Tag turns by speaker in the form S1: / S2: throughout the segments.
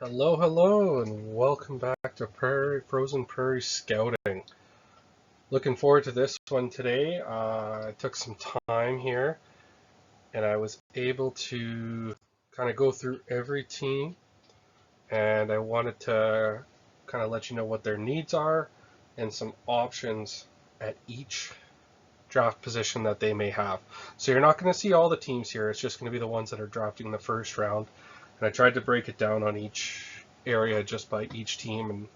S1: Hello, hello, and welcome back to Frozen Prairie Scouting. Looking forward to this one today. I took some time here, and I was able to kind of go through every team, and I wanted to kind of let you know what their needs are and some options at each draft position that they may have. So you're not going to see all the teams here. It's just going to be the ones that are drafting in the first round. And I tried to break it down on each area just by each team and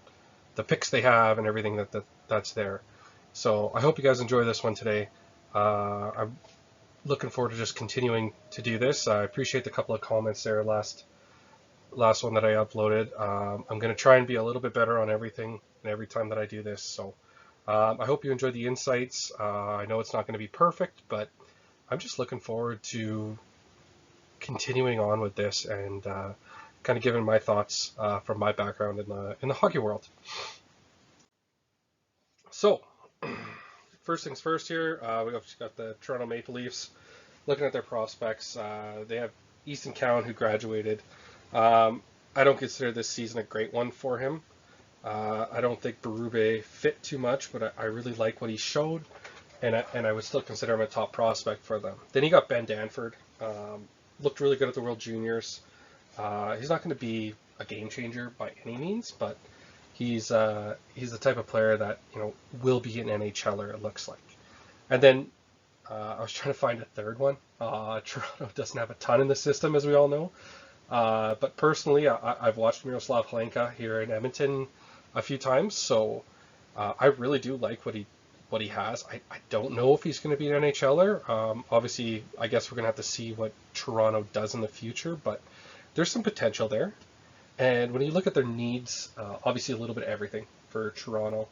S1: the picks they have and everything that's there. So I hope you guys enjoy this one today. I'm looking forward to just continuing to do this. I appreciate the couple of comments there last one that I uploaded. I'm going to try and be a little bit better on everything and every time that I do this. So I hope you enjoy the insights. I know it's not going to be perfect, but I'm just looking forward to continuing on with this and kind of giving my thoughts from my background in the hockey world. So, first things first here, we've got the Toronto Maple Leafs. Looking at their prospects, they have Easton Cowan, who graduated. I don't consider this season a great one for him. I don't think Berube fit too much, but I really like what he showed, and I would still consider him a top prospect for them. Then you got Ben Danford. Looked really good at the World Juniors. He's not going to be a game changer by any means, but he's the type of player that will be an NHLer. It looks like. And then I was trying to find a third one. Toronto doesn't have a ton in the system, as we all know. But personally, I've watched Miroslav Hlinka here in Edmonton a few times, so I really do like what he has. I don't know if he's going to be an NHLer. Obviously, I guess we're going to have to see what Toronto does in the future, but there's some potential there. And when you look at their needs, obviously a little bit of everything for Toronto.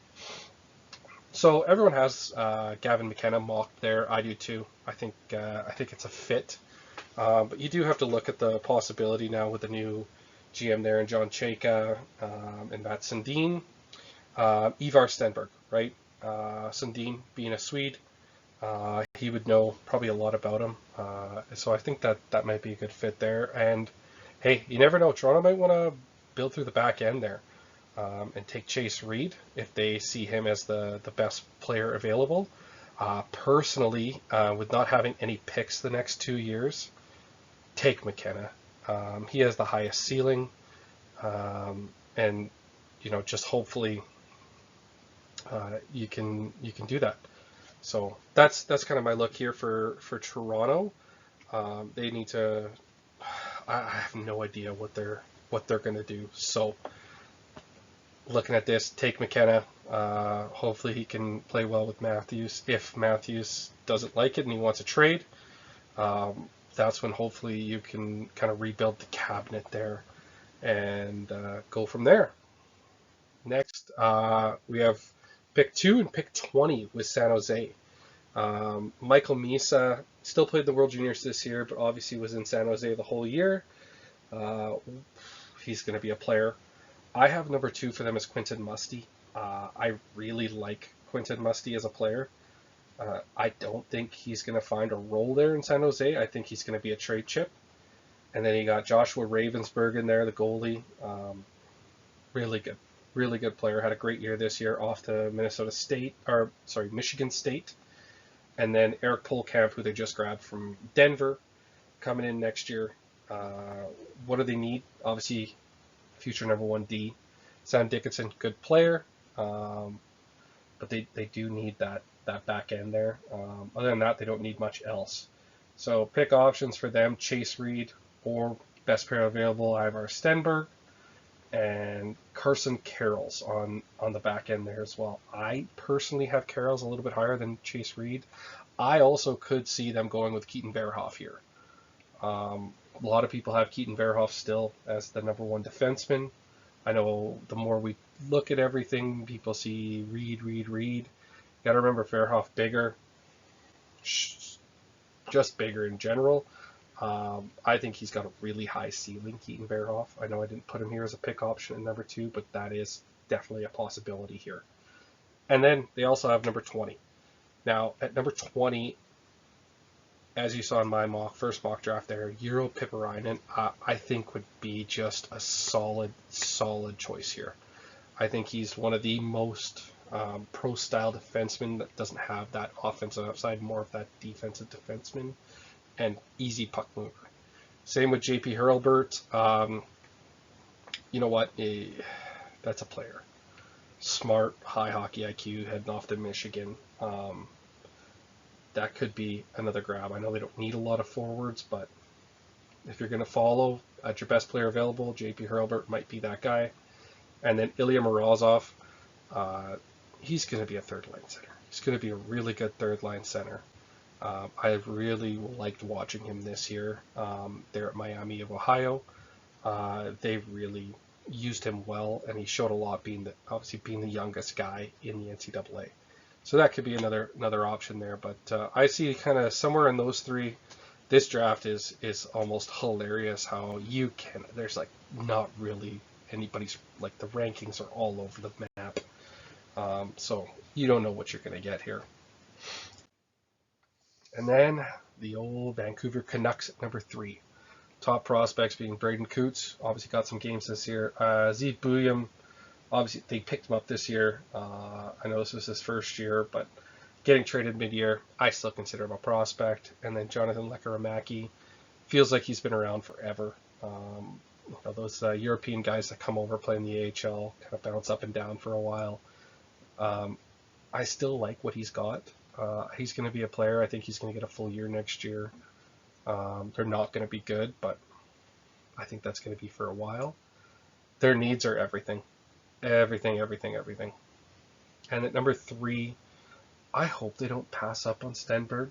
S1: So everyone has Gavin McKenna mocked there. I do too. I think it's a fit. But you do have to look at the possibility now with the new GM there and John Chayka and Matt Sundin. Ivar Stenberg, right? Sundin being a Swede, he would know probably a lot about him. So I think that might be a good fit there. And hey, you never know. Toronto might want to build through the back end there and take Chase Reed if they see him as the best player available. Personally, with not having any picks the next 2 years, take McKenna. He has the highest ceiling, and just hopefully you can do that. So that's kind of my look here for Toronto. They need to. I have no idea what they're going to do. So looking at this, take McKenna. Hopefully he can play well with Matthews. If Matthews doesn't like it and he wants a trade, that's when hopefully you can kind of rebuild the cabinet there and go from there. Next, we have pick 2 and pick 20 with San Jose. Michael Misa still played the World Juniors this year, but obviously was in San Jose the whole year. He's going to be a player. I have number 2 for them as Quinton Musty. I really like Quinton Musty as a player. I don't think he's going to find a role there in San Jose. I think he's going to be a trade chip. And then you got Joshua Ravensburg in there, the goalie. Really good player. Had a great year this year off to Michigan State. And then Eric Polkamp, who they just grabbed from Denver, coming in next year. What do they need? Obviously, future number 1 D. Sam Dickinson, good player. But they do need that back end there. Other than that, they don't need much else. So pick options for them: Chase Reed or best pair available, Ivar Stenberg, and Carson Carrolls on the back end there as well. I personally have Carrolls a little bit higher than Chase Reed. I also could see them going with Keaton Verhoff here. A lot of people have Keaton Verhoff still as the number 1 defenseman. I know the more we look at everything, people see Reed. You got to remember Verhoff bigger, just bigger in general. I think he's got a really high ceiling, Keaton Verhoff. I know I didn't put him here as a pick option at number 2, but that is definitely a possibility here. And then they also have number 20. Now, at number 20, as you saw in my first mock draft there, Euro Piparainen, I think would be just a solid choice here. I think he's one of the most pro-style defensemen that doesn't have that offensive upside, more of that defensive defenseman, and easy puck mover. Same with JP Hurlbert. You know what? That's a player. Smart, high hockey IQ, heading off to Michigan. That could be another grab. I know they don't need a lot of forwards, but if you're going to follow at your best player available, JP Hurlbert might be that guy. And then Ilya Morozov, he's going to be a third-line center. He's going to be a really good third-line center. I really liked watching him this year there at Miami of Ohio. They really used him well, and he showed a lot obviously being the youngest guy in the NCAA. So that could be another option there. But I see kind of somewhere in those three. This draft is almost hilarious how there's like not really anybody's, like the rankings are all over the map. So you don't know what you're going to get here. And then the old Vancouver Canucks at number 3. Top prospects being Braden Coots, obviously got some games this year. Zeev Buium, obviously they picked him up this year. I know this was his first year, but getting traded mid-year, I still consider him a prospect. And then Jonathan Lekkerimäki, feels like he's been around forever. Those European guys that come over playing the AHL kind of bounce up and down for a while. I still like what he's got. He's going to be a player. I think he's going to get a full year next year. They're not going to be good, but I think that's going to be for a while. Their needs are everything. Everything. And at number 3, I hope they don't pass up on Stenberg.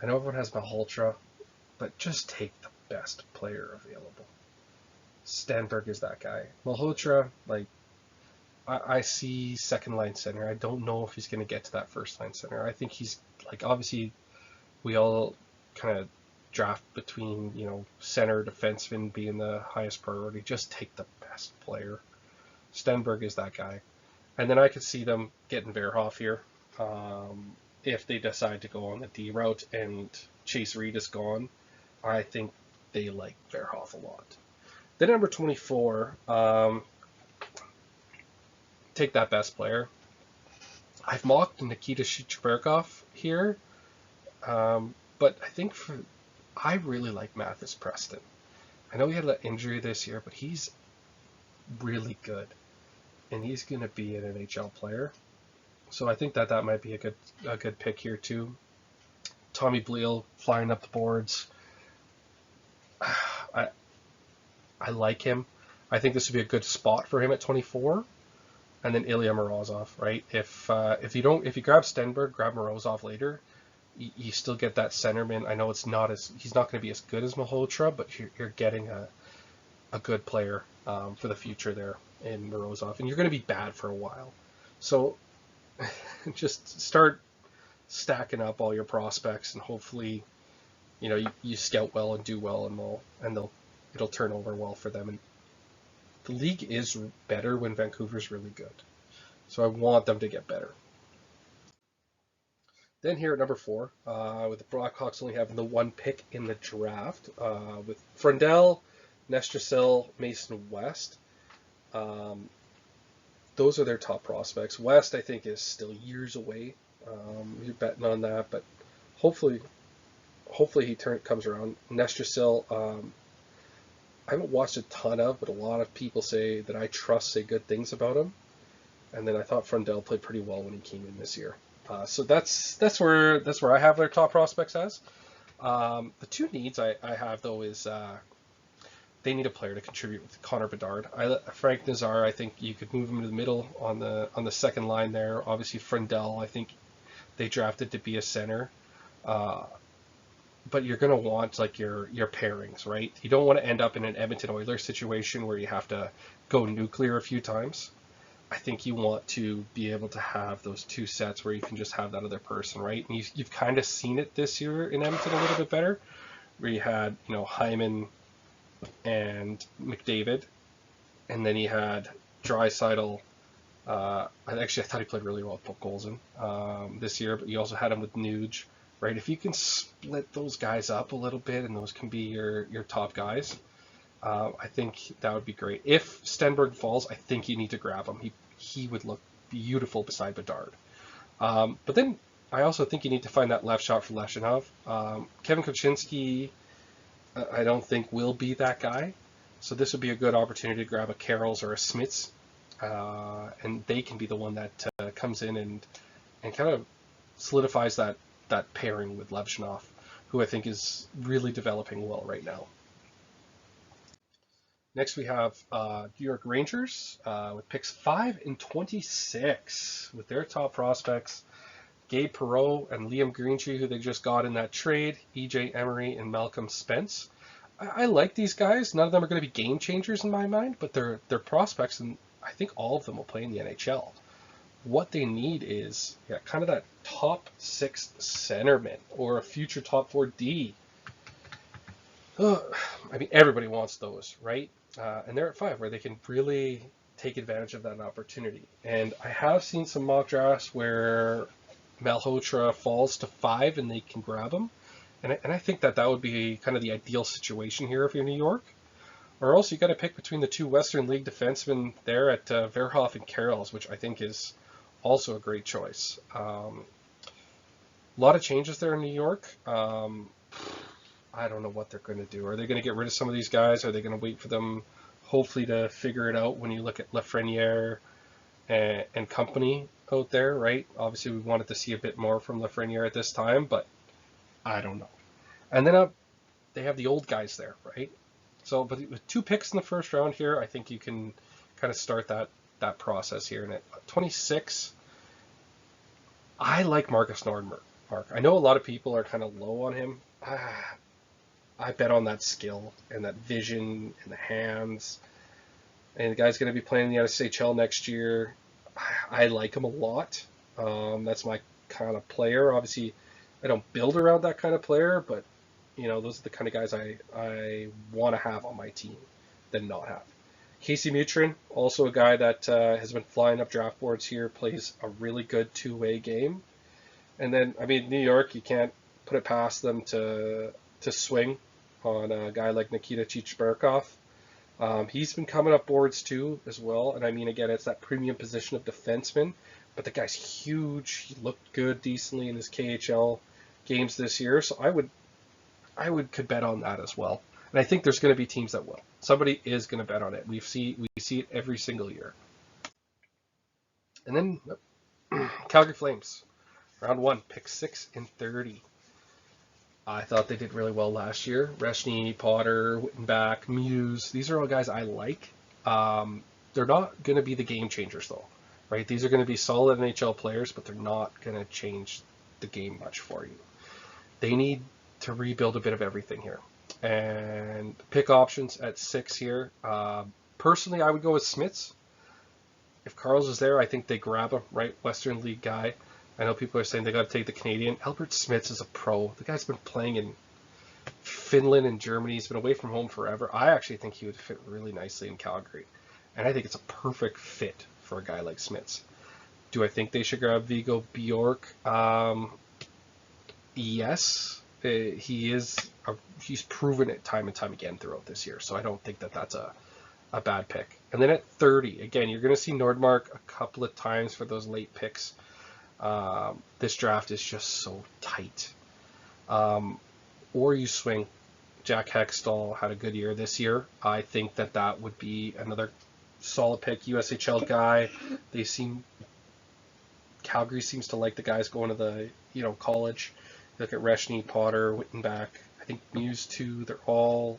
S1: I know everyone has Malhotra, but just take the best player available. Stenberg is that guy. Malhotra, I see second line center. I don't know if he's going to get to that first line center. I think he's obviously we all kind of draft between center, defenseman being the highest priority. Just take the best player. Stenberg is that guy. And then I could see them getting Verhoff here if they decide to go on the D route and Chase Reed is gone. I think they like Verhoff a lot. Then number 24, take that best player. I've mocked Nikita Shesterberkov here, but I think I really like Mathis Preston. I know he had an injury this year, but he's really good, and he's going to be an NHL player. So I think that might be a good pick here too. Tommy Bleal flying up the boards. I like him. I think this would be a good spot for him at 24. And then Ilya Morozov, right? If you grab Stenberg, grab Morozov later, you still get that centerman. I know he's not going to be as good as Malhotra, but you're getting a good player for the future there in Morozov, and you're going to be bad for a while. So just start stacking up all your prospects, and hopefully, you scout well and do well, and it'll turn over well for them. And the league is better when Vancouver's really good. So I want them to get better. Then here at number 4, with the Blackhawks only having the 1 pick in the draft, with Frendell, Nestrasil, Mason West. Those are their top prospects. West, I think, is still years away. You're betting on that, but hopefully he comes around. Nestrasil, I haven't watched a ton of, but a lot of people say good things about him. And then I thought Frendell played pretty well when he came in this year. So that's where I have their top prospects as. The 2 needs I have though is they need a player to contribute with Connor Bedard. Frank Nazar, I think you could move him to the middle on the second line there. Obviously Frendell, I think they drafted to be a center. But you're going to want your pairings, right? You don't want to end up in an Edmonton Oilers situation where you have to go nuclear a few times. I think you want to be able to have those 2 sets where you can just have that other person, right? And you've kind of seen it this year in Edmonton a little bit better, where you had Hyman and McDavid, and then you had Draisaitl. I thought he played really well with Polk Golzin this year, but you also had him with Nuge, right? If you can split those guys up a little bit and those can be your top guys, I think that would be great. If Stenberg falls, I think you need to grab him. He would look beautiful beside Bedard. But then I also think you need to find that left shot for Leshinov. Kevin Kuczynski, I don't think will be that guy. So this would be a good opportunity to grab a Carroll's or a Smits, and they can be the one that comes in and kind of solidifies that pairing with Levshunov, who I think is really developing well right now. Next we have New York Rangers with picks 5 and 26 with their top prospects, Gabe Perreault and Liam Greentree, who they just got in that trade, EJ Emery and Malcolm Spence. I like these guys. None of them are going to be game changers in my mind, but they're prospects, and I think all of them will play in the NHL. What they need is kind of that top 6 centerman or a future top 4 D. I mean, everybody wants those, right? And they're at 5, where they can really take advantage of that opportunity. And I have seen some mock drafts where Malhotra falls to 5 and they can grab him. And I think that would be kind of the ideal situation here if you're New York. Or else you got to pick between the 2 Western League defensemen there at Verhoff and Carroll's, which I think is also a great choice. A lot of changes there in New York. I don't know what they're going to do. Are they going to get rid of some of these guys? Are they going to wait for them, hopefully, to figure it out when you look at Lafreniere and company out there, right? Obviously, we wanted to see a bit more from Lafreniere at this time, but I don't know. And then they have the old guys there, right? So, but with 2 picks in the first round here, I think you can kind of start that process here. And at 26, I like Marcus Nordmark. I know a lot of people are kind of low on him. I bet on that skill and that vision and the hands. And the guy's going to be playing in the NSHL next year. I like him a lot. That's my kind of player. Obviously, I don't build around that kind of player, but those are the kind of guys I want to have on my team than not have. Casey Mutrin, also a guy that has been flying up draft boards here, plays a really good 2-way game. And then, I mean, New York, you can't put it past them to swing on a guy like Nikita Chichberkov. He's been coming up boards too as well. And I mean, again, it's that premium position of defenseman, but the guy's huge. He looked good decently in his KHL games this year. So could bet on that as well. And I think there's going to be teams that will. Somebody is going to bet on it. We see it every single year. And then Calgary Flames, round 1, pick 6 and 30. I thought they did really well last year. Reshny, Potter, Wittenbach, Muse. These are all guys I like. They're not going to be the game changers, though, right? These are going to be solid NHL players, but they're not going to change the game much for you. They need to rebuild a bit of everything here. And pick options at 6 here. Personally, I would go with Smits. If Carl's is there, I think they grab him, right? Western League guy. I know people are saying they got to take the Canadian. Albert Smits is a pro. The guy's been playing in Finland and Germany. He's been away from home forever. I actually think he would fit really nicely in Calgary. And I think it's a perfect fit for a guy like Smits. Do I think they should grab Vigo Bjork? Yes. He's proven it time and time again throughout this year. So I don't think that's a bad pick. And then at 30, again, you're going to see Nordmark a couple of times for those late picks. This draft is just so tight. Or you swing. Jack Hextall had a good year this year. I think that would be another solid pick. USHL guy. Calgary seems to like the guys going to the college. Look at Reshny, Potter, Wittenbach. I think Muse too. They're all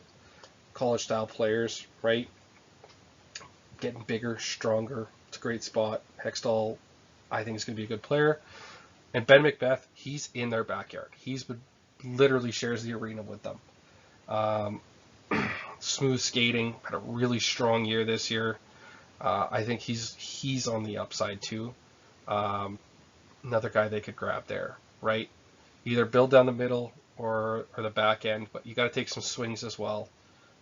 S1: college style players, right? Getting bigger, stronger. It's a great spot. Hextall, I think, is going to be a good player. And Ben McBeth, he's in their backyard. He's been literally shares the arena with them. Smooth skating, had a really strong year this year. I think he's on the upside too. Another guy they could grab there, right? Either build down the middle or the back end, but you got to take some swings as well.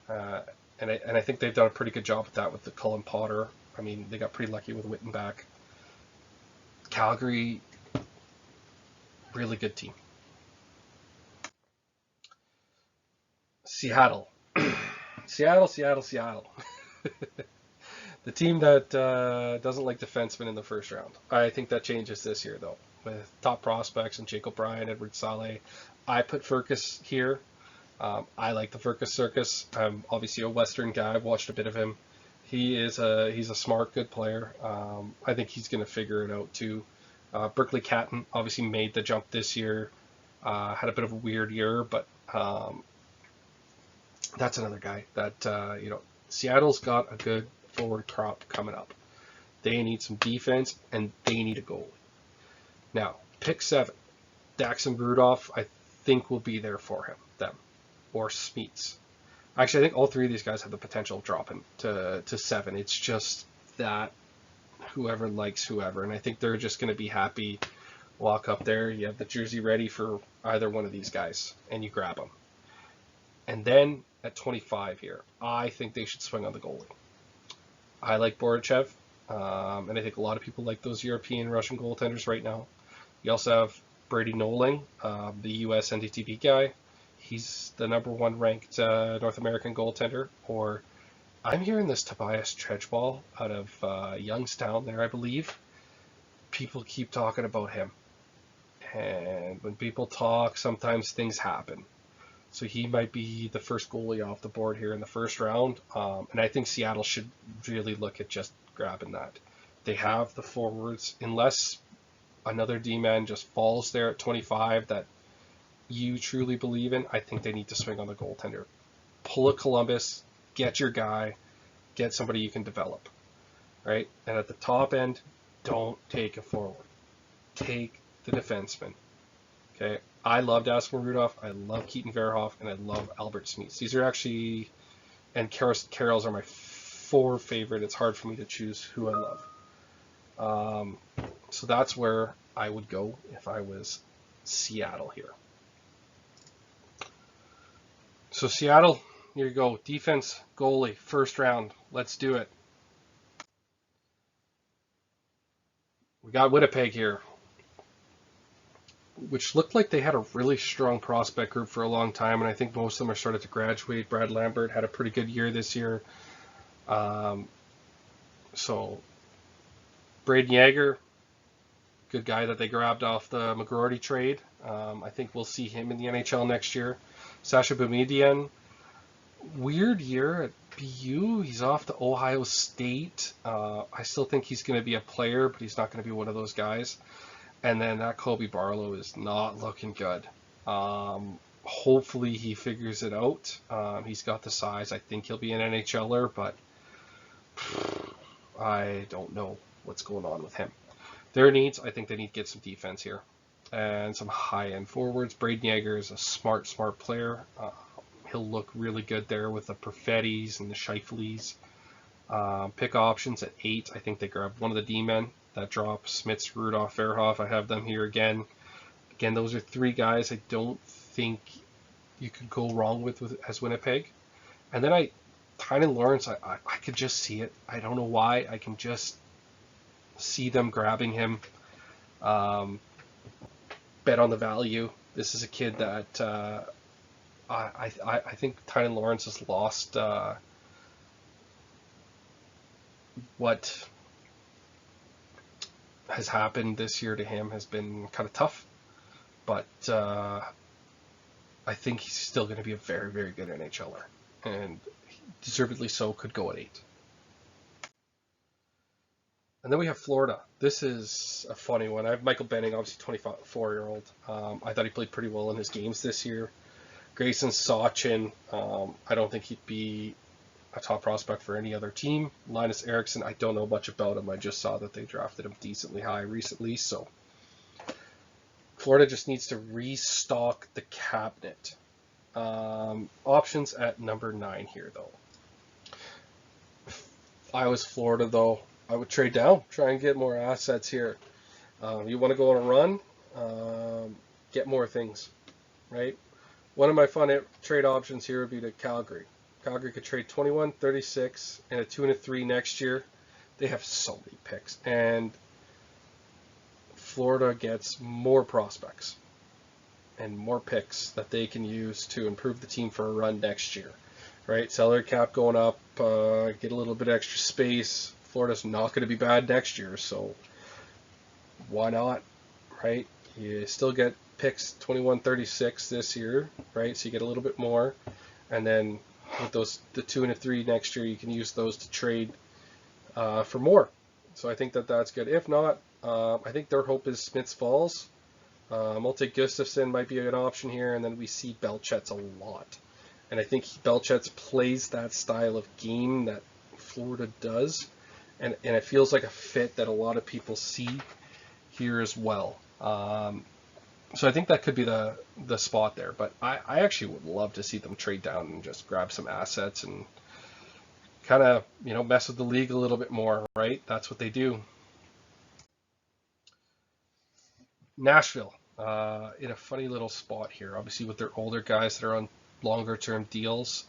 S1: And I think they've done a pretty good job with that with the Cullen Potter. I mean, they got pretty lucky with Wittenbach. Calgary, really good team. Seattle. Seattle. The team that doesn't like defensemen in the first round. I think that changes this year, though. With top prospects and Jake O'Brien, Edward Saleh. I put Furcus here. I like the Furcus circus. I'm obviously a Western guy. I've watched a bit of him. He's a smart, good player. I think he's going to figure it out, too. Berkeley Catton obviously made the jump this year. Had a bit of a weird year, but that's another guy that, Seattle's got a good forward crop coming up. They need some defense, and they need a goalie. Now, pick 7. Daxon Rudolph, I think, will be there for them. Or Smeets. Actually, I think all 3 of these guys have the potential of dropping to 7. It's just that whoever likes whoever, and I think they're just going to be happy. Walk up there, you have the jersey ready for either one of these guys, and you grab them. And then at 25 here, I think they should swing on the goalie. I like Borachev, and I think a lot of people like those European Russian goaltenders right now. You also have Brady Noling, the US NDTV guy. He's the #1 ranked North American goaltender. Or I'm hearing this Tobias Tredgeball out of Youngstown there, I believe. People keep talking about him. And when people talk, sometimes things happen. So he might be the first goalie off the board here in the first round. And I think Seattle should really look at just grabbing that. They have the forwards, unless another D-man just falls there at 25 that you truly believe in. I think they need to swing on the goaltender. Pull a Columbus, get your guy, get somebody you can develop, right? And at the top end, don't take a forward. Take the defenseman. Okay, I love Daxon Rudolph, I love Keaton Verhoff, and I love Albert Smeets. These are actually, and Carroll's are my 4 favorite. It's hard for me to choose who I love. So that's where I would go if I was Seattle here. So Seattle, here you go. Defense, goalie, first round. Let's do it. We got Winnipeg here, which looked like they had a really strong prospect group for a long time, and I think most of them are started to graduate. Brad Lambert had a pretty good year this year. So Braden Yager, good guy that they grabbed off the McGroarty trade. I think we'll see him in the NHL next year. Sasha Boumedienne, weird year at BU. He's off to Ohio State. I still think he's going to be a player, but he's not going to be one of those guys. And then that Kobe Barlow is not looking good. Hopefully he figures it out. He's got the size. I think he'll be an NHLer, but I don't know what's going on with him. Their needs, I think they need to get some defense here and some high-end forwards. Braden Yager is a smart player. He'll look really good there with the Perfettis and the Scheifeleys. Pick options at 8. I think they grabbed one of the D-men. That drops Smits, Rudolph, Verhoff. I have them here again. Again, those are 3 guys I don't think you could go wrong with as Winnipeg. And then Tynan Lawrence, I could just see it. I don't know why. I can just see them grabbing him. Bet on the value. This is a kid that I think Tynan Lawrence has lost what has happened this year to him has been kind of tough, but I think he's still going to be a very, very good NHLer, and deservedly so. Could go at 8. And then we have Florida. This is a funny one. I have Michael Benning, obviously 24-year-old. I thought he played pretty well in his games this year. Grayson Sachin, I don't think he'd be a top prospect for any other team. Linus Eriksson, I don't know much about him. I just saw that they drafted him decently high recently. So Florida just needs to restock the cabinet. Options at number 9 here, though. If I was Florida, though, I would trade down, try and get more assets here. You want to go on a run, get more things, right? One of my fun trade options here would be to Calgary. Calgary could trade 21, 36, and a 2 and a 3 next year. They have so many picks, and Florida gets more prospects. and more picks that they can use to improve the team for a run next year, right? Salary cap going up, get a little bit extra space. Florida's not going to be bad next year, so why not, right? You still get picks 21, 36 this year, right? So you get a little bit more, and then with the 2 and a 3 next year, you can use those to trade for more. So I think that's good. If not, I think their hope is Smiths Falls. I'll take Gustafsson, might be an option here, and then we see Belchet's a lot. And I think Belchet's plays that style of game that Florida does, and it feels like a fit that a lot of people see here as well. So I think that could be the spot there. But I actually would love to see them trade down and just grab some assets and kind of, mess with the league a little bit more, right? That's what they do. Nashville, in a funny little spot here, obviously with their older guys that are on longer term deals.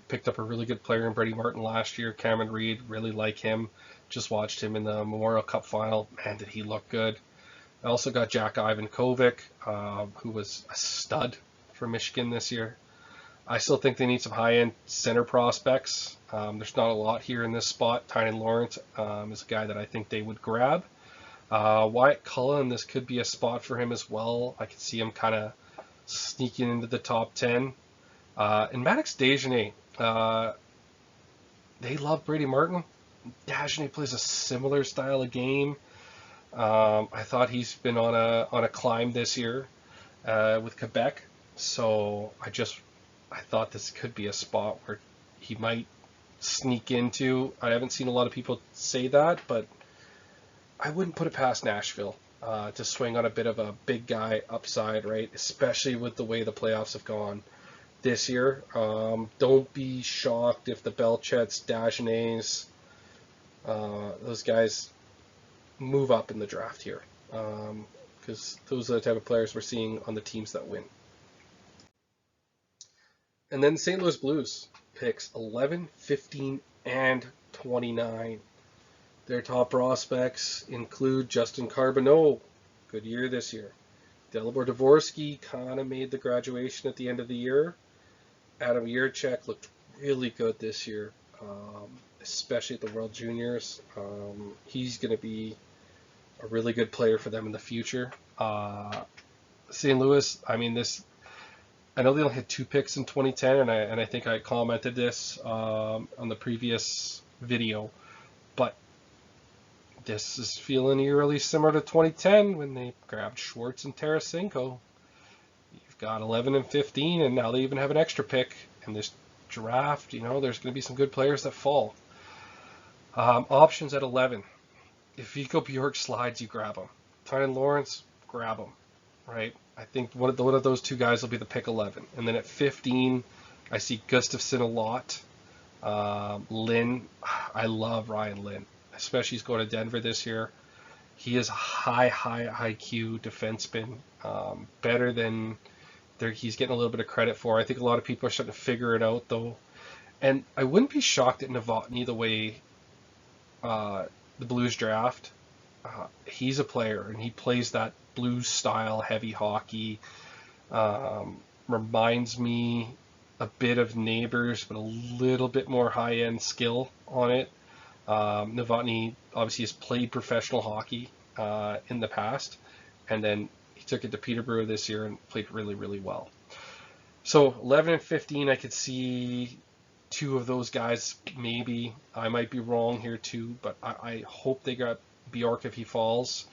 S1: Picked up a really good player in Brady Martin last year, Cameron Reed, really like him. Just watched him in the Memorial Cup final. Man, did he look good. I also got Jack Ivankovic, who was a stud for Michigan this year. I still think they need some high-end center prospects. There's not a lot here in this spot. Tynan Lawrence is a guy that I think they would grab. Wyatt Cullen, this could be a spot for him as well. I could see him kind of sneaking into the top 10. And Maddox Dagenais, they love Brady Martin. Dagenais plays a similar style of game. I thought he's been on a climb this year with Quebec, so I thought this could be a spot where he might sneak into. I haven't seen a lot of people say that, but I wouldn't put it past Nashville to swing on a bit of a big guy upside, right? Especially with the way the playoffs have gone this year. Don't be shocked if the Belchets, Dagenais, those guys move up in the draft here, because those are the type of players we're seeing on the teams that win. And then St. Louis Blues picks 11, 15, and 29. Their top prospects include Justin Carbonneau, good year this year. Dalibor Dvorsky kind of made the graduation at the end of the year. Adam Yurchek looked really good this year, especially at the World Juniors. He's going to be a really good player for them in the future. St. Louis, I know they only had 2 picks in 2010, and I think I commented this on the previous video, but this is feeling eerily similar to 2010 when they grabbed Schwartz and Tarasenko. You've got 11 and 15, and now they even have an extra pick in this draft. There's going to be some good players that fall. Options at 11. If Vico Bjork slides, you grab him. Tynan Lawrence, grab him, right? I think one of those 2 guys will be the pick 11. And then at 15, I see Gustafsson a lot. Lynn, I love Ryan Lynn, especially he's going to Denver this year. He is a high IQ defenseman, better than he's getting a little bit of credit for. I think a lot of people are starting to figure it out, though. And I wouldn't be shocked at Novotny the way the Blues draft. He's a player, and he plays that Blues style heavy hockey. Reminds me a bit of Neighbors, but a little bit more high-end skill on it. Novotny obviously has played professional hockey in the past, and then he took it to Peterborough this year and played really, really well. So 11 and 15, I could see 2 of those guys maybe. I might be wrong here too, but I hope they got Bjork if he falls,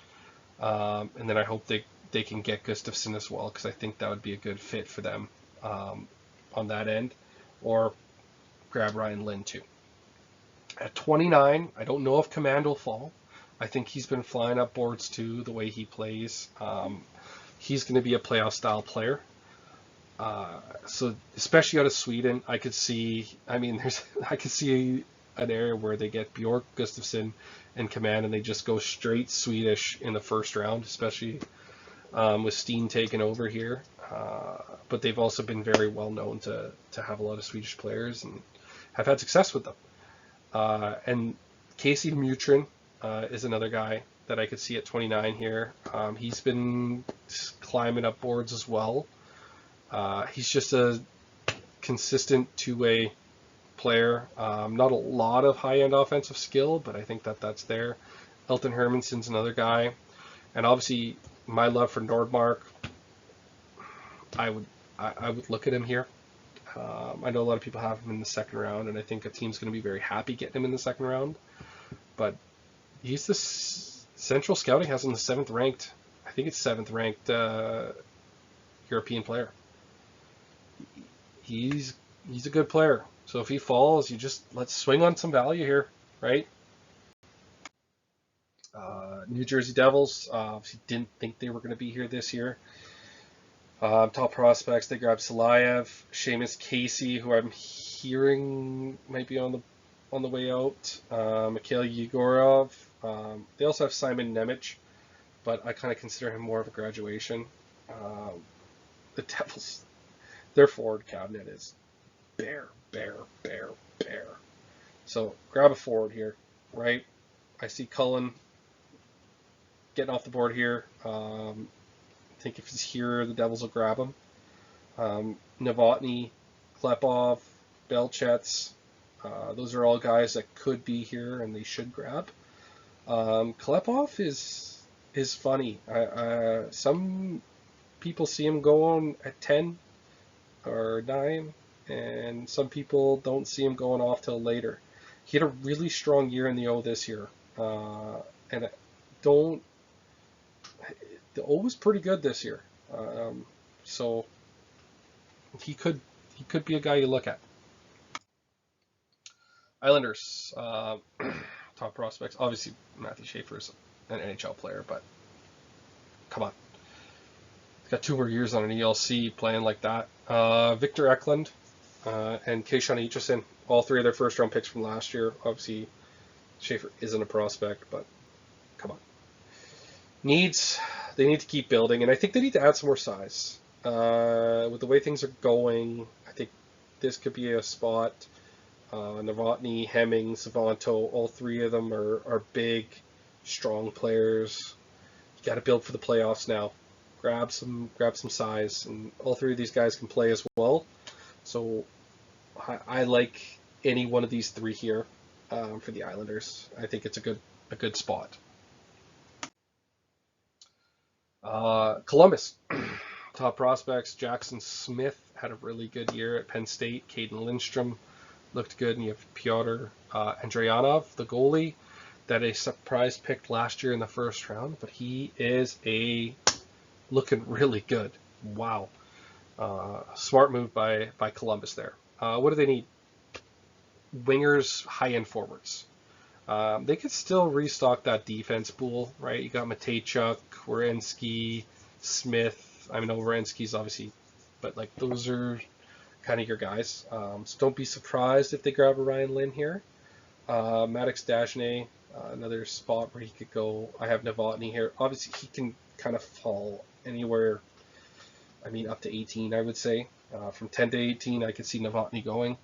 S1: and then I hope they can get Gustafsson as well, because I think that would be a good fit for them on that end, or grab Ryan Lynn too. At 29, I don't know if Command will fall. I think he's been flying up boards too, the way he plays. He's going to be a playoff style player. So especially out of Sweden, I could see an area where they get Bjork, Gustafsson, and Command, and they just go straight Swedish in the first round, especially with Steen taking over here. But they've also been very well known to have a lot of Swedish players and have had success with them. And Casey Mutrin is another guy that I could see at 29 here. He's been climbing up boards as well. He's just a consistent two-way player. Not a lot of high-end offensive skill, but I think that's there. Elton Hermanson's another guy. And obviously, my love for Nordmark, I would look at him here. I know a lot of people have him in the second round, and I think a team's going to be very happy getting him in the second round. But he's the Central Scouting has him the 7th ranked. I think it's 7th ranked European player. He's a good player. So if he falls, let's swing on some value here, right? New Jersey Devils obviously didn't think they were going to be here this year. Top prospects, they grabbed Salayev, Seamus Casey, who I'm hearing might be on the way out, Mikhail Yegorov. They also have Simon Nemec, but I kind of consider him more of a graduation. The Devils, their forward cabinet is bare. So grab a forward here, right? I see Cullen getting off the board here. I think if he's here, the Devils will grab him. Novotny, Klepov, Belchets, those are all guys that could be here and they should grab. Klepov is funny. Some people see him go on at 10 or 9, and some people don't see him going off till later. He had a really strong year in the O this year, and the O was pretty good this year, so he could be a guy you look at. Islanders, top prospects. Obviously, Matthew Schaefer's an NHL player, but come on. He's got 2 more years on an ELC playing like that. Victor Eklund and Keishon Aitchison, all 3 of their first-round picks from last year. Obviously, Schaefer isn't a prospect, but come on. They need to keep building, and I think they need to add some more size. With the way things are going, I think this could be a spot. Novotny, Hemming, Savanto, all 3 of them are big, strong players. You got to build for the playoffs now. Grab some size, and all 3 of these guys can play as well. So I like any one of these 3 here for the Islanders. I think it's a good spot. Columbus, top prospects. Jackson Smith had a really good year at Penn State. Caden Lindstrom looked good, and you have Pyotr Andrianov, the goalie, that a surprise picked last year in the first round, but he is looking really good. Wow. Smart move by Columbus there. What do they need? Wingers, high-end forwards. They could still restock that defense pool, right? You got Matejchuk, Werenski, Smith. I know Werenski's obviously, but like those are kind of your guys. So don't be surprised if they grab a Ryan Lynn here. Maddox Dagenais, another spot where he could go. I have Novotny here. Obviously, he can kind of fall anywhere. I mean, up to 18, I would say. From 10 to 18, I could see Novotny going.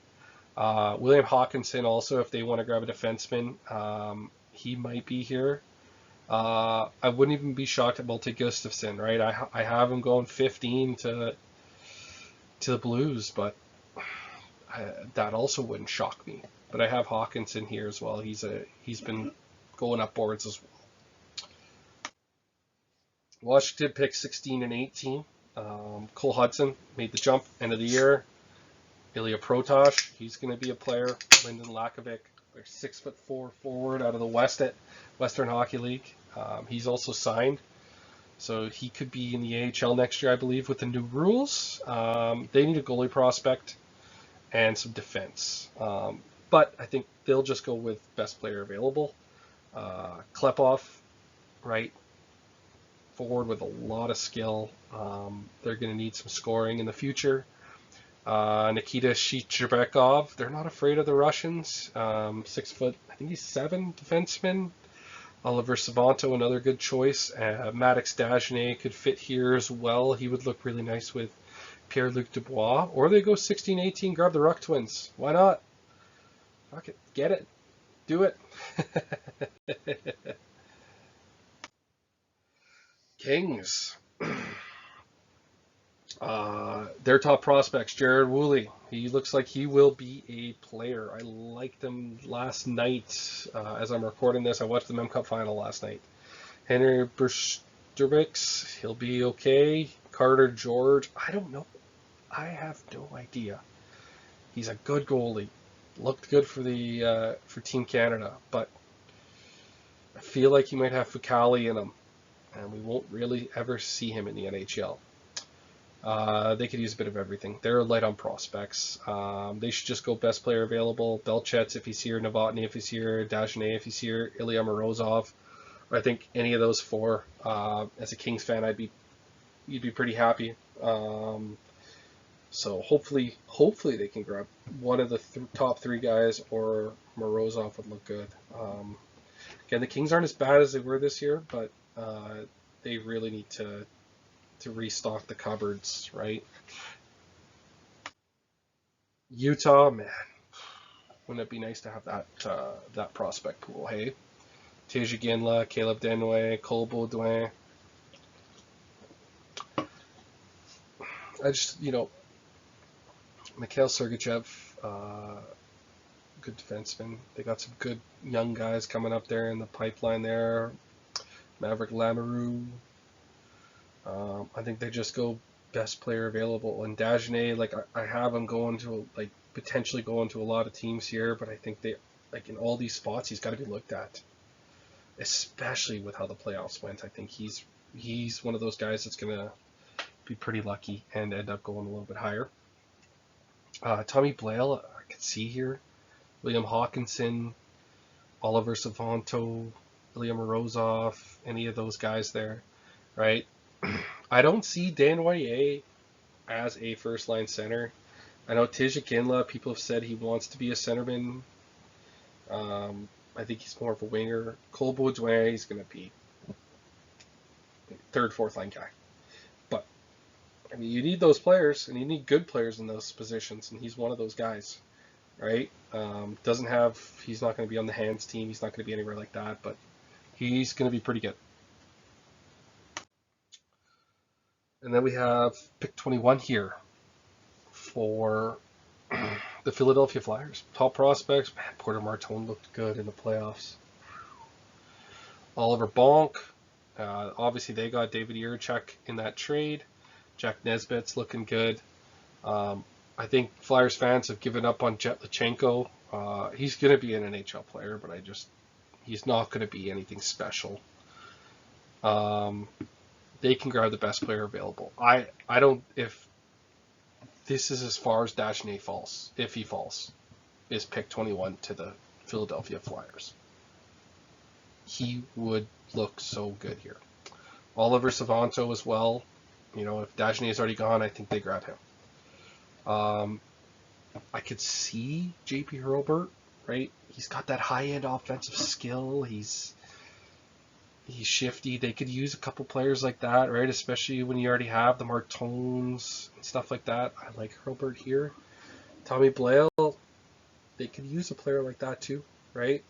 S1: William Hawkinson also, if they want to grab a defenseman, he might be here. I wouldn't even be shocked at Malte Gustafsson, right? I have him going 15 to the Blues, but that also wouldn't shock me. But I have Hawkinson here as well. He's been going up boards as well. Washington picked 16 and 18. Cole Hudson made the jump end of the year. Ilya Protosh, he's going to be a player. Lyndon Lakovic, their 6'4" forward out of the Western Hockey League. He's also signed, so he could be in the AHL next year, I believe, with the new rules. They need a goalie prospect and some defense, but I think they'll just go with best player available. Klepov, right? Forward with a lot of skill. They're going to need some scoring in the future. Nikita Shcherbakov, they're not afraid of the Russians. 6 foot, I think he's 7 defenseman. Oliver Savanto, another good choice. Maddox Dagenais could fit here as well. He would look really nice with Pierre-Luc Dubois. Or they go 16-18, grab the Ruck Twins. Why not? Fuck it, get it. Do it. Kings. Their top prospects, Jared Woolley. He looks like he will be a player. I liked him last night. As I'm recording this, I watched the Mem Cup final last night. Henry Berstermix, he'll be okay. Carter George, I don't know. I have no idea. He's a good goalie. Looked good for the for Team Canada, but I feel like he might have Fucali in him, and we won't really ever see him in the NHL. They could use a bit of everything. They're light on prospects. They should just go best player available. Belchets if he's here, Novotny if he's here, Dagenet if he's here, Ilya Morozov. I think any of those four. As a Kings fan, you'd be pretty happy. So hopefully they can grab one of the top three guys, or Morozov would look good. Again, the Kings aren't as bad as they were this year, but they really need to restock the cupboards, right? Utah, man, wouldn't it be nice to have that prospect pool? Hey, Teja Ginla, Caleb Denway, Cole Baudouin. Mikhail Sergachev, good defenseman. They got some good young guys coming up there in the pipeline there. Maverick Lamoureux. I think they just go best player available. And Dagenet, I have him potentially going to a lot of teams here, but I think in all these spots, he's got to be looked at, especially with how the playoffs went. I think he's one of those guys that's going to be pretty lucky and end up going a little bit higher. Tommy Blale, I could see here. William Hawkinson, Oliver Savanto, Ilya Morozov, any of those guys there, right? I don't see Dan Wanye as a first-line center. I know Tija Ginla, people have said he wants to be a centerman. I think he's more of a winger. Cole Baudouin, he's going to be third, fourth-line guy. But, I mean, you need those players, and you need good players in those positions, and he's one of those guys, right? He's not going to be on the hands team. He's not going to be anywhere like that, but he's going to be pretty good. And then we have pick 21 here for the Philadelphia Flyers. Top prospects, man, Porter Martone looked good in the playoffs. Oliver Bonk, obviously they got David Jiricek in that trade. Jack Nesbitt's looking good. I think Flyers fans have given up on Jet Lachenko. He's going to be an NHL player, but he's not going to be anything special. They can grab the best player available. If this is as far as Dagenet falls, if he falls, is pick 21 to the Philadelphia Flyers. He would look so good here. Oliver Savanto as well. If Dagenet is already gone, I think they grab him. I could see JP Hurlburt, right? He's got that high-end offensive skill. He's shifty. They could use a couple players like that, right? Especially when you already have the Martones and stuff like that. I like Hurlburt here. Tommy Blale, they could use a player like that too, right?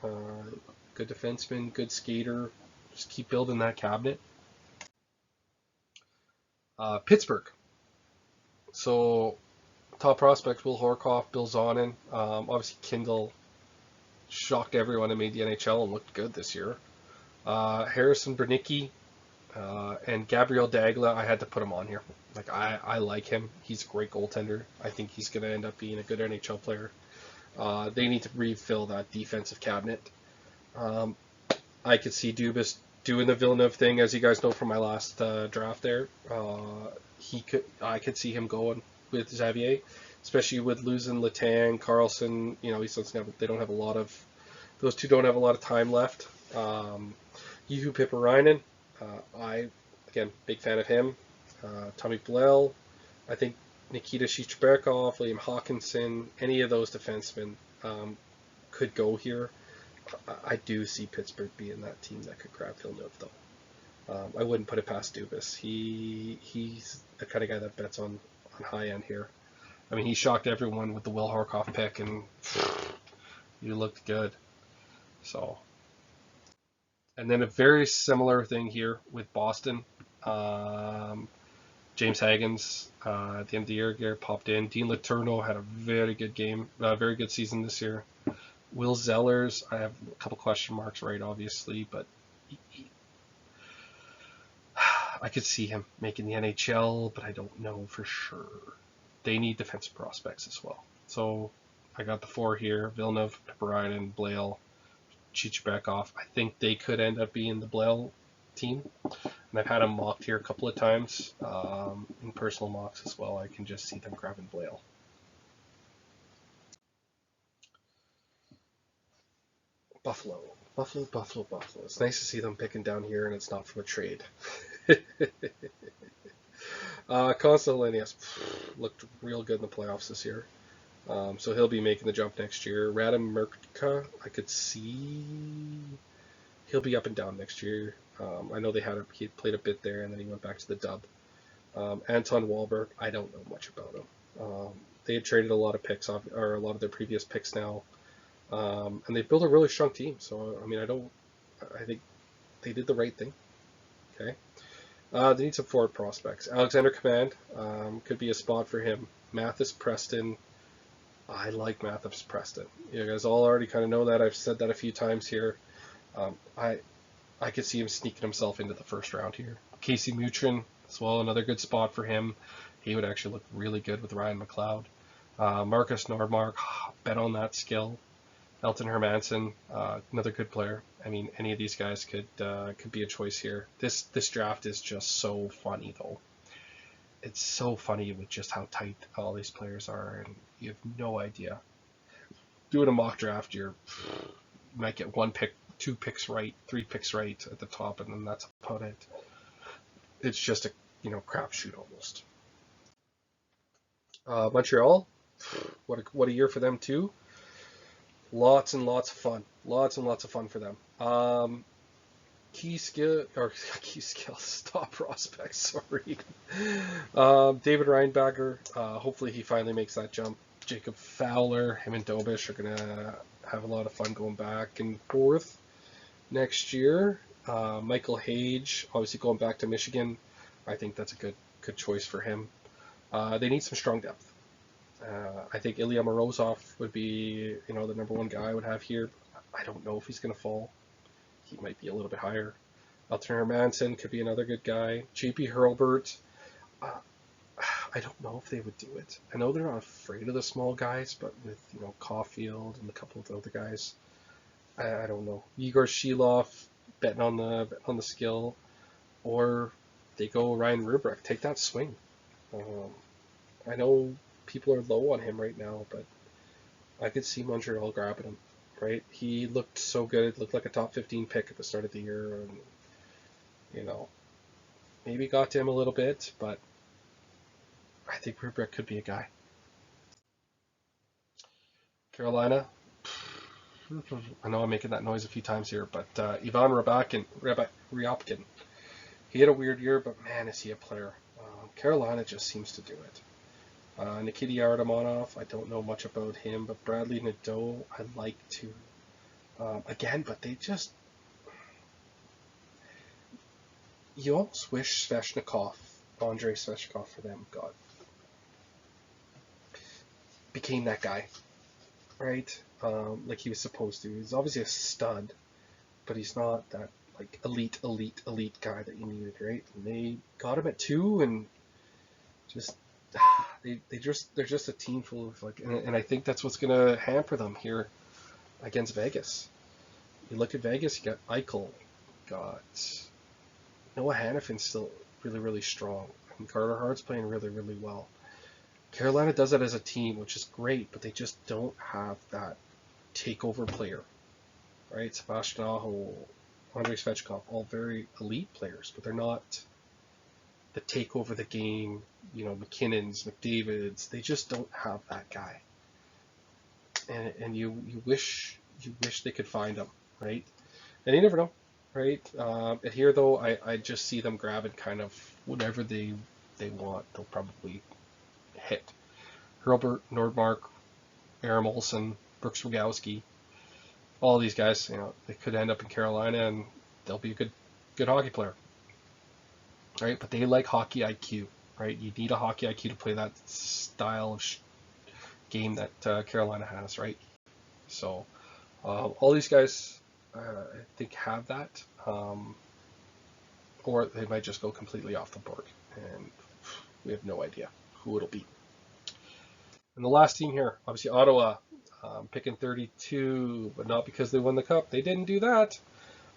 S1: Good defenseman, good skater. Just keep building that cabinet. Pittsburgh. So, top prospects, Will Horkoff, Bill Zonin. Obviously, Kindle shocked everyone and made the NHL and looked good this year. Harrison Bernicki and Gabriel Dagla, I had to put him on here. I like him. He's a great goaltender. I think he's going to end up being a good NHL player. They need to refill that defensive cabinet. I could see Dubas doing the Villeneuve thing, as you guys know from my last draft there. I could see him going with Xavier, especially with losing Letang, Carlson. They don't have a lot of, those two don't have a lot of time left. Juho Piparainen, again, big fan of him. Tommy Blell, I think Nikita Shichberkov, William Hawkinson, any of those defensemen could go here. I do see Pittsburgh being that team that could grab Villeneuve, though. I wouldn't put it past Dubas. He's the kind of guy that bets on high end here. I mean, he shocked everyone with the Will Horkoff pick, and you looked good. So, And then a very similar thing here with Boston. Um, James Haggins at the end of the year popped in. Dean Letourneau had a very good game, very good season this year. Will Zellers, I have a couple question marks, right, obviously, but I could see him making the NHL, but I don't know for sure. They need defensive prospects as well. So I got the 4 here: Villeneuve, Pepperine, Blale, Chichbekov. I think they could end up being the Blale team. And I've had them mocked here a couple of times in personal mocks as well. I can just see them grabbing Blale. Buffalo. Buffalo. It's nice to see them picking down here, and it's not from a trade. Constantinius looked real good in the playoffs this year. So he'll be making the jump next year. Radim Mrka, I could see he'll be up and down next year. I know he played a bit there, and then he went back to the dub. Anton Wahlberg, I don't know much about him. They had traded a lot of picks, or a lot of their previous picks now, and they built a really strong team. So I mean, I think they did the right thing. Okay. They need some forward prospects. Alexander Command could be a spot for him. Mathis Preston. I like Mathis Preston. You guys all already kind of know that. I've said that a few times here. I could see him sneaking himself into the first round here. Casey Mutrin as well, another good spot for him. He would actually look really good with Ryan McLeod. Marcus Nordmark, bet on that skill. Elton Hermanson, another good player. I mean, any of these guys could be a choice here. This draft is just so funny, though. It's so funny with just how tight all these players are, and you have no idea. Doing a mock draft, you might get 1 pick, 2 picks right, 3 picks right at the top, and then that's about it. It's just a crapshoot almost. Montreal, what a year for them too. Lots and lots of fun for them. Key skill, stop prospects. Sorry. David Reinbacher. Hopefully he finally makes that jump. Jacob Fowler, him and Dobish are gonna have a lot of fun going back and forth next year. Michael Hage, obviously going back to Michigan. I think that's a good choice for him. They need some strong depth. I think Ilya Morozov would be, the number 1 guy I would have here. I don't know if he's going to fall. He might be a little bit higher. Elton Hermanson could be another good guy. JP Hurlbert, I don't know if they would do it. I know they're not afraid of the small guys, but with, Caulfield and a couple of the other guys, I don't know. Igor Shilov, betting on the skill, or they go Ryan Rubrick. Take that swing. I know people are low on him right now, but I could see Montreal grabbing him. Right? He looked so good. Looked like a top 15 pick at the start of the year, and maybe got to him a little bit, but I think Rubrick could be a guy. Carolina. I know I'm making that noise a few times here, but Ivan Ryabkin. He had a weird year, but man, is he a player. Carolina just seems to do it. Nikita Artemonov, I don't know much about him, but Bradley Nadeau, I like to. Again, but they just. You almost wish Andrei Svechnikov for them, became that guy, right? Like he was supposed to. He's obviously a stud, but he's not that elite guy that you needed, right? And they got him at 2, and just. They're just a team full of and I think that's what's gonna hamper them here against Vegas. You look at Vegas, you got Eichel, got Noah Hannafin's still really strong, and Carter Hart's playing really well. Carolina does it as a team, which is great, but they just don't have that takeover player, right? Sebastian Aho, Andrei Svechnikov, all very elite players, but they're not the take over the game, McKinnon's, McDavid's. They just don't have that guy, and you wish they could find him, right? And you never know, right? And here though, I just see them grabbing kind of whatever they want. They'll probably hit Herbert, Nordmark, Aram Olsen, Brooks Rogowski. All these guys, they could end up in Carolina, and they'll be a good hockey player, right? But they like hockey IQ, right? You need a hockey IQ to play that style of game that Carolina has, right? So all these guys, I think, have that, or they might just go completely off the board, and we have no idea who it'll be. And the last team here, obviously Ottawa, picking 32, but not because they won the cup. They didn't do that.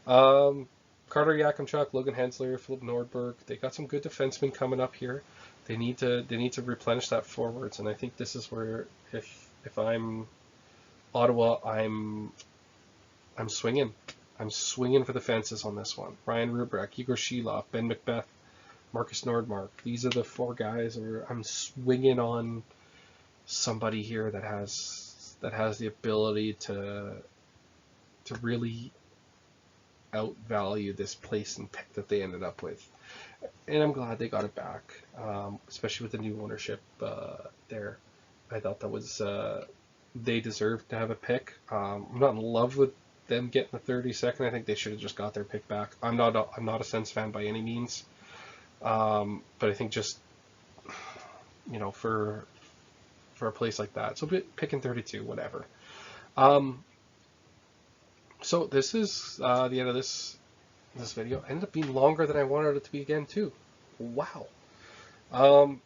S1: Carter Yakimchuk, Logan Hensler, Philip Nordberg. They got some good defensemen coming up here. They need to replenish that forwards, and I think this is where if I'm Ottawa, I'm swinging. I'm swinging for the fences on this one. Ryan Rubrek, Igor Shilov, Ben Macbeth, Marcus Nordmark. These are the 4 guys where I'm swinging on somebody here that has the ability to really outvalue this place and pick that they ended up with. And I'm glad they got it back, especially with the new ownership there. I thought that was they deserved to have a pick. I'm not in love with them getting the 32nd. I think they should have just got their pick back. I'm not a Sens fan by any means, but I think just for a place like that, so picking 32, whatever. So this is the end of this video. Ended up being longer than I wanted it to be again too. Wow.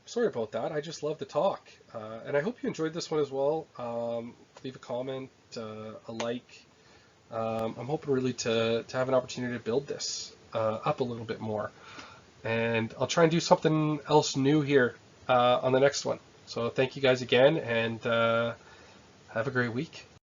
S1: Sorry about that. I just love to talk, and I hope you enjoyed this one as well. Leave a comment, a like. I'm hoping really to have an opportunity to build this up a little bit more, and I'll try and do something else new here on the next one. So thank you guys again, and have a great week.